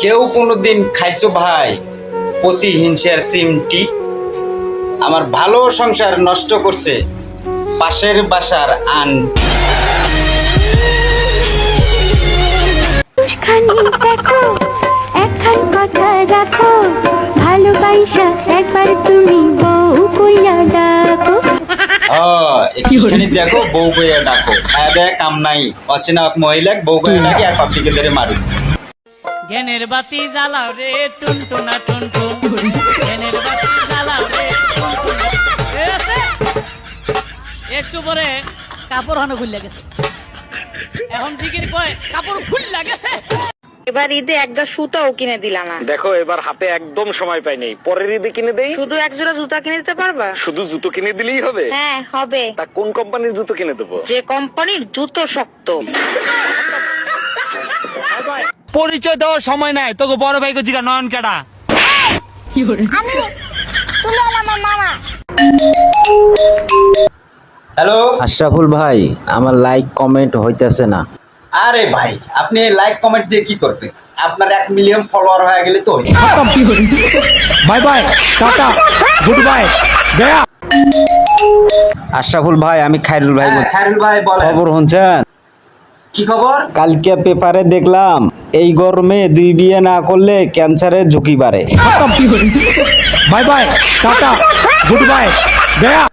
কেউ কোনোদিন খাইছো ভাই প্রতিহিংসার চিমটি? আমার ভালো সংসার নষ্ট করছে পাশের বাসার আন। দেখো একখান কথা রাখো, ভালোবাসা একবার তুমি বউ কইয়া ডাকো। একটুখানি দেখো বউ কইয়া ডাকো, দেখ কাম নাই, অচেনা মহিলা বউ কইয়া ডাকে আর পাবলিকে ধরে মারু। জ্ঞানের বাতি জ্বালাও রে টুনটুনা টুনটুন, জ্ঞানের বাতি জ্বালাও রে টুনটুনা। একটু পরে কাপড় হানো খুললে গেছে, এখন জিকির কয় কাপড় খুললা গেছে। এবার ঈদে একটা সুতাও কিনে দিলা না। দেখো এবার হাতে একদম সময় পাই নেই, পরের ঈদে কিনে দেই। শুধু এক জোড়া জুতা কিনে দিতে পারবা? শুধু জুতো কিনে দিলেই হবে? হ্যাঁ হবে। তা কোন কোম্পানির জুতো কিনে দেবো? যে কোম্পানির জুতো শক্ত। পরিচয় দেওয়ার সময় নাই, তোকে বড় ভাইকে জিগা নয়ন কেডা। হ্যালো আশরাফুল ভাই, আমার লাইক কমেন্ট হইতেছে না। আরে ভাই আপনি লাইক কমেন্ট দিয়ে কি করবেন? আপনার 1 মিলিয়ন ফলোয়ার হয়ে গেলে তো হয়েছে। Bye bye, tata, good bye, Gaya. Ashraful ভাই, আমি খায়রুল ভাই বলছি। খায়রুল ভাই বলেন। খবর শুনছেন? কি খবর? কালকে পেপারে দেখলাম এই গরমে 2 বিয়ে না করলে ক্যান্সারের ঝুঁকি বাড়ে। Bye bye, tata, good bye, Gaya.